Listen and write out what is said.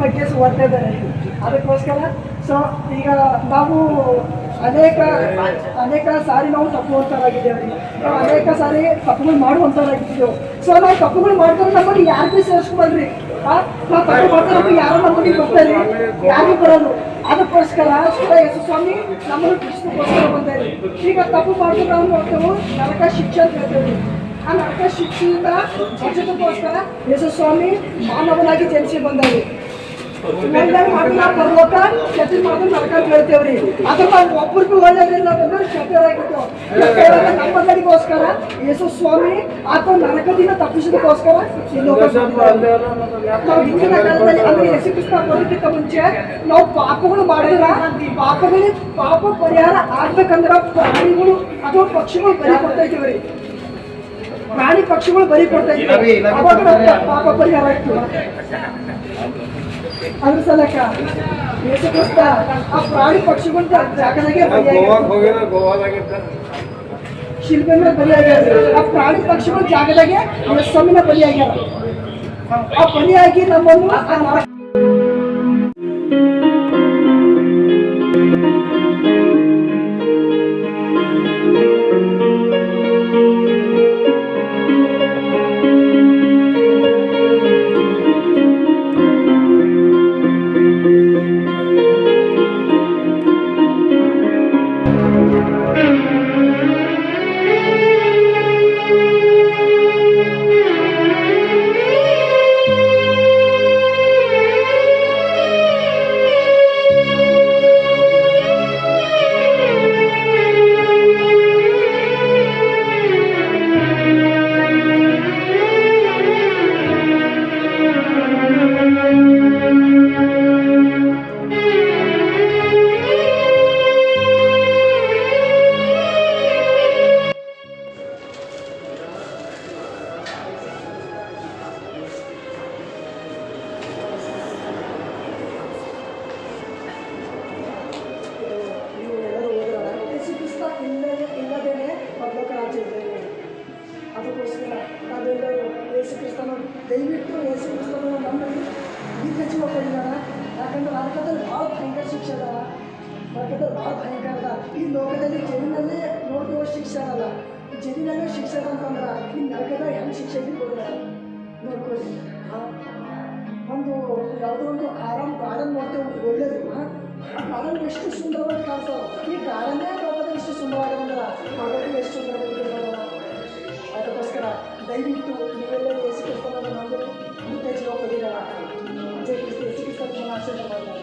ಬಗ್ಗೆ ಓದ್ತಾ ಇದ್ದಾರೆ. ಅದಕ್ಕೋಸ್ಕರ ಸೊ ಈಗ ನಾವು ಅನೇಕ ಸಾರಿ ನಾವು ತಪ್ಪು ಹೋಗ್ತಾರಾಗಿದ್ದೇವೆ. ನಾವು ಅನೇಕ ಸಾರಿ ತಪ್ಪುಗಳು ಮಾಡುವಂಥದ್ದಾಗಿದ್ದೇವೆ. ಸೊ ನಾವು ತಪ್ಪುಗಳು ಮಾಡ್ತಾರೆ ನಮ್ಮಲ್ಲಿ ಯಾರಿಗೆ ಸೇರಿಸ್ಕೊಳ್ರಿ. ನಾವು ತಪ್ಪು ಮಾಡ್ತಾರೆ ಯಾರೋ ನಮ್ಮಲ್ಲಿ ಬರ್ತಾರೆ, ಯಾರಿಗೂ ಬರೋದು. ಅದಕ್ಕೋಸ್ಕರ ಯೇಸು ಸ್ವಾಮಿ ನಮ್ಮನ್ನು ಬಿಡಿಸೋಕ್ಕೋಸ್ಕರ ಬಂದಾರೆ. ಈಗ ತಪ್ಪು ಮಾಡಿದ್ರೆ ನಾವು ನೋಡ್ತೇವೆ ನರಕ ಶಿಕ್ಷೆ ಅಂತ ಹೇಳ್ತೇವೆ. ಆ ನರಕ ಶಿಕ್ಷೆಯಿಂದ ಬಚೋದಕ್ಕೋಸ್ಕರ ಯೇಸು ಸ್ವಾಮಿ ಮಾನವನಾಗಿ ಜನಿಸಿ ಬಂದಾರೆ. ಪರಲೋಕ ಶತ್ರು ಮಾಡಿದ್ರೆ ನರಕ ಅಂತ ಹೇಳ್ತೇವ್ರಿ. ಅದ್ರ ನಾವು ಒಬ್ಬರಿಗೂ ಒಳ್ಳೆಯದಿಲ್ಲ ಬಂದ್ರೆ ಶತ್ರುರಾಗಿತ್ತು. ನಮ್ಮಗಳಿಗೋಸ್ಕರ ಯೇಸು ಸ್ವಾಮಿ ಆತ ನರಕದಿಂದ ತಪ್ಪಿಸೋದಕ್ಕೋಸ್ಕರ ನಾವು ಹಿಂದಿನ ಕಾಲದಲ್ಲಿ ಅಂದ್ರೆ ಯೇಸು ಕ್ರಿಸ್ತ ಬರೋದಕ್ಕಿಂತ ಮುಂಚೆ ನಾವು ಪಾಪಗಳು ಮಾಡಿದ್ರ ಪಾಪ ಪರಿಹಾರ ಆಗ್ಬೇಕಂದ್ರ ಪ್ರಾಣಿಗಳು ಅಥವಾ ಪಕ್ಷಿಗಳು ಬಲಿ ಕೊಡ್ತಾ ಇದ್ದೀವ್ರಿ. ಪ್ರಾಣಿ ಪಕ್ಷಿಗಳು ಬಲಿ ಕೊಡ್ತಾ ಇದ್ದೀವಿ. ಅವಾಗ ಪಾಪ ಪರಿಹಾರ ಆಗ್ತದೆ. ಅದ್ರ ಸಲಕ ಯೇಸು ಕ್ರಿಸ್ತ ಆ ಪ್ರಾಣಿ ಪಕ್ಷಿಗಳ ಜಾಗದಾಗೆ ಶಿಲ್ಪೆ ಮೇಲೆ ಬಲಿಯಾಗ್ಯಾರ. ಆ ಪ್ರಾಣಿ ಪಕ್ಷಿಗಳ ಜಾಗದಾಗೆ ಯೇಸುವಿನ ಬಲಿಯಾಗ್ಯಾರ. ಆ ಬಲಿಯಾಗಿ ನಮ್ಮನ್ನು ಅದಕ್ಕೋಸ್ಕರ ನಾವೆಲ್ಲರೂ ಯೇಸು ಕ್ರಿಸ್ತನ ದಯವಿಟ್ಟು ಯೇಸು ಕ್ರಿಸ್ತನ ನಮ್ಮಲ್ಲಿ ಈ ಜೀವ ಕೊಡಿದಾರ. ಯಾಕಂದ್ರೆ ನರಕದಲ್ಲಿ ಭಾಳ ಭಯಂಕರ ಶಿಕ್ಷೆ ಅದ. ನರಕದಲ್ಲಿ ಭಾಳ ಭಯಂಕರ ಅದ. ಈ ಲೋಕದಲ್ಲಿ ಜನಿನಲ್ಲೇ ನೋಡುವ ಶಿಕ್ಷೆ ಅಲ್ಲ, ಜನಿನಲ್ಲೇ ಶಿಕ್ಷೆ ಅಂತಂದ್ರೆ ಈ ನರಕದ ಹೆಂಗೆ ಶಿಕ್ಷೆ ಕೊಡ್ತಾರೆ ನೋಡ್ಕೊಳ್ಳಿ. ಒಂದು ಯಾವುದೋ ಒಂದು ಆರಾಮ್ ಗಾರ್ಡನ್ ನೋಡ್ತೇವೆ, ಒಳ್ಳೇದು. ಆ ಗಾರ್ಡನ್ ಎಷ್ಟು ಸುಂದರವಾಗಿ ಕಾಣ್ತಾವೆ. ಈ ಗಾರ್ಡನ್ನೇ ಲೋಕದಲ್ಲಿ ಎಷ್ಟು ಸುಂದರವಾಗಿದೆ ಅಂದ್ರೆ ಎಷ್ಟು ಸುಂದರವಾಗಿದೆ. ಅದಕ್ಕೋಸ್ಕರ ದಯವಿಟ್ಟು ನೀವೆಲ್ಲರೂ ಯೇಸು ಕ್ರಿಸ್ತನನ್ನು ನಂಬಿ ಜೀವ ಪಡೆದಿರಲ್ಲ. ಜೈ ಕ್ರಿಸ್ತ, ಯೇಸು ಕ್ರಿಸ್ತನ ಆಶೀರ್ವಾದ.